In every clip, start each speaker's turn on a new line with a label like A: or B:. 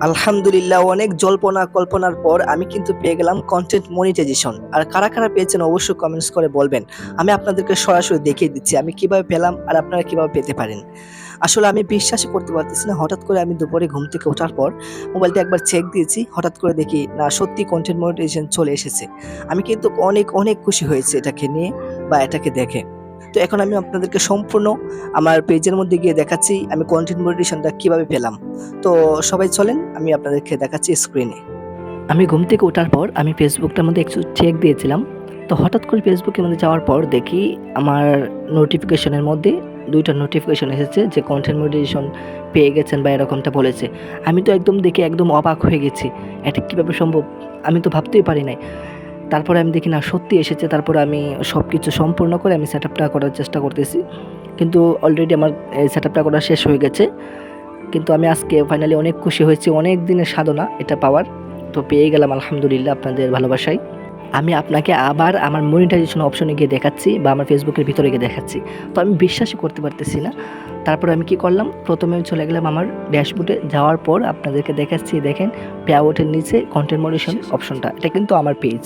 A: আলহামদুলিল্লাহ, অনেক জল্পনা কল্পনার পর আমি কিন্তু পেয়ে গেলাম কনটেন্ট মনিটাইজেশন। আর কারা, কারা পেয়েছেন অবশ্যই কমেন্টস করে বলবেন। আমি আপনাদেরকে সরাসরি দেখিয়ে দিচ্ছি আমি কিভাবে পেলাম আর আপনারা কিভাবে পেতে পারেন। আসলে আমি বিশ্বাসই করতে পারতেছি না। হঠাৎ করে আমি দুপুরে ঘুম থেকে ওঠার পর মোবাইলটা একবার চেক দিয়েছি। হঠাৎ করে দেখি না, সত্যি কনটেন্ট মনিটাইজেশন চলে এসেছে। আমি কিন্তু অনেক, অনেক খুশি হয়েছি এটাকে নিয়ে বা এটাকে দেখে। তো এখন আমি আপনাদেরকে সম্পূর্ণ আমার পেজের মধ্যে গিয়ে দেখাচ্ছি আমি কনটেন্ট মনিটাইজেশনটা কিভাবে পেলাম। তো সবাই চলেন আমি আপনাদেরকে দেখাচ্ছি স্ক্রিনে। আমি ঘুম থেকে ওঠার পর আমি ফেসবুকটার মধ্যে একটু চেক দিয়েছিলাম। তো হঠাৎ করে ফেসবুকের মধ্যে যাওয়ার পর দেখি আমার নোটিফিকেশনের মধ্যে ২ টা নোটিফিকেশন এসেছে যে কনটেন্ট মনিটাইজেশন পেয়ে গেছেন বা এরকমটা বলেছে। আমি তো একদম দেখে একদম অবাক হয়ে গেছি। এটা কিভাবে সম্ভব? আমি তো ভাবতেই পারি নাই। তারপরে আমি দেখি না, সত্যি এসেছে। তারপরে আমি সবকিছু সম্পূর্ণ করে আমি সেটআপটা করার চেষ্টা করতেছি। কিন্তু অলরেডি আমার এই সেটআপটা করা শেষ হয়ে গেছে। কিন্তু আমি আজকে ফাইনালি অনেক খুশি হয়েছি। অনেক দিনের সাধনা এটা পাওয়ার। তো পেয়ে গেলাম আলহামদুলিল্লাহ আপনাদের ভালোবাসায়। আমি আপনাকে আবার আমার মনিটাইজেশন অপশনে গিয়ে দেখাচ্ছি বা আমার ফেসবুকের ভিতরে গিয়ে দেখাচ্ছি। তো আমি বিশ্বাসই করতে পারতেছি না। তারপরে আমি কি করলাম, প্রথমে আমি চলে গেলাম আমার ড্যাশবোর্ডে। যাওয়ার পর আপনাদেরকে দেখাচ্ছি, দেখেন পেআউটের নিচে কন্টেন্ট মনিটাইজেশন অপশনটা, এটা কিন্তু আমার পেজ।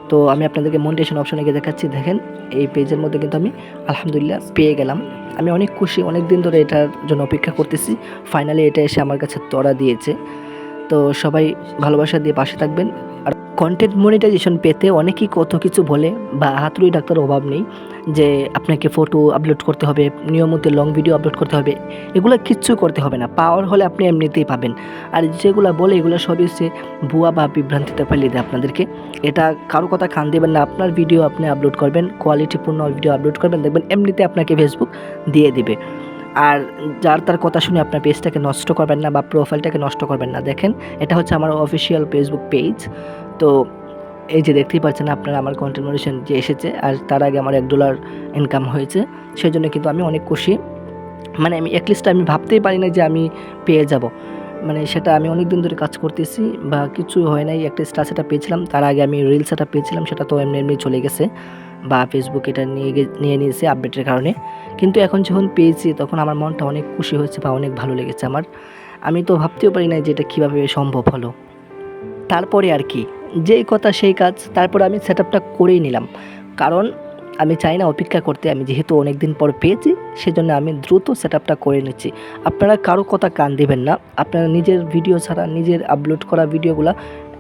A: তো আমি আপনাদেরকে মনিটাইজেশন অপশনে গিয়ে দেখাচ্ছি, দেখেন এই পেজের মধ্যে কিন্তু আমি আলহামদুলিল্লাহ পেয়ে গেলাম। আমি অনেক খুশি, অনেক দিন ধরে এটার জন্য অপেক্ষা করতেছি। ফাইনালি এটা এসে আমার কাছে ধরা দিয়েছে। তো সবাই ভালোবাসা দিয়ে পাশে থাকবেন। আর কন্টেন্ট মনিটাইজেশন পেতে অনেকেই কত কিছু বলে, বা হাতুড়ি ডাক্তার অভাব নেই যে আপনাকে ফটো আপলোড করতে হবে, নিয়মিত লং ভিডিও আপলোড করতে হবে। এগুলো কিচ্ছু করতে হবে না, পাওয়ার হলে আপনি এমনিতেই পাবেন। আর যেগুলো বলে এগুলো সবই হচ্ছে ভুয়া বা বিভ্রান্তিতে ফেলিয়ে দেয় আপনাদেরকে। এটা কারো কথা কান দেবেন না। আপনার ভিডিও আপনি আপলোড করবেন, কোয়ালিটিপূর্ণ ভিডিও আপলোড করবেন, দেখবেন এমনিতে আপনাকে ফেসবুক দিয়ে দিবে। আর যার তার কথা শুনে আপনার পেজটাকে নষ্ট করবেন না বা প্রোফাইলটাকে নষ্ট করবেন না। দেখেন, এটা হচ্ছে আমার অফিসিয়াল ফেসবুক পেজ। তো এই যে দেখতেই পাচ্ছেন আপনারা আমার কন্টেন্ট মনিটাইজেশন যে এসেছে, আর তার আগে আমার $1 ইনকাম হয়েছে। সেজন্য কিন্তু আমি অনেক খুশি। মানে আমি এটলিস্ট আমি ভাবতেই পারি না যে আমি পেয়ে যাব। মানে সেটা আমি অনেক দিন ধরে কাজ করতেছি বা কিছু হয় নাই। একটা স্টার সেটআপ পেয়েছিলাম, তার আগে আমি রিল সেটআপ পেয়েছিলাম, সেটা তো এমনি এমনি চলে গেছে বা ফেসবুক এটা নিয়ে নিয়েছে আপডেটের কারণে। কিন্তু এখন যখন পেয়েছি তখন আমার মনটা অনেক খুশি হয়েছে বা অনেক ভালো লেগেছে আমার। আমি তো ভাবতেও পারি না যে এটা কীভাবে সম্ভব হলো। তারপরে আর কি, যেই কথা সেই কাজ। তারপরে আমি সেটআপটা করেই নিলাম, কারণ আমি চাই না অপেক্ষা করতে। আমি যেহেতু অনেক দিন পর পেয়েছি, সেজন্য আমি দ্রুত সেটআপটা করে নিচ্ছি। আপনারা কারো কথা কান দিবেন না। আপনারা নিজের ভিডিও ছাড়া নিজের আপলোড করা ভিডিওগুলো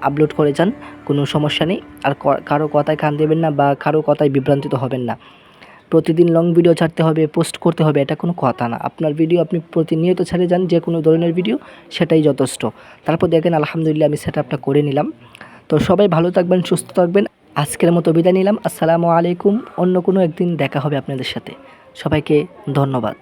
A: আপলোড করে যান, কোনো সমস্যা নেই। আর কারো কথায় কান দেবেন না বা কারো কথায় বিভ্রান্তিত হবেন না। প্রতিদিন লং ভিডিও ছাড়তে হবে, পোস্ট করতে হবে, এটা কোনো কথা না। আপনার ভিডিও আপনি প্রতিনিয়ত ছেড়ে যান, যে কোনো ধরনের ভিডিও, সেটাই যথেষ্ট। তারপর দেখেন আলহামদুলিল্লাহ আমি সেটআপটা করে নিলাম। তো সবাই ভালো থাকবেন, সুস্থ থাকবেন। আজকের মতো বিদায় নিলাম। আসসালামু আলাইকুম। অন্য কোনো একদিন দেখা হবে আপনাদের সাথে। সবাইকে ধন্যবাদ।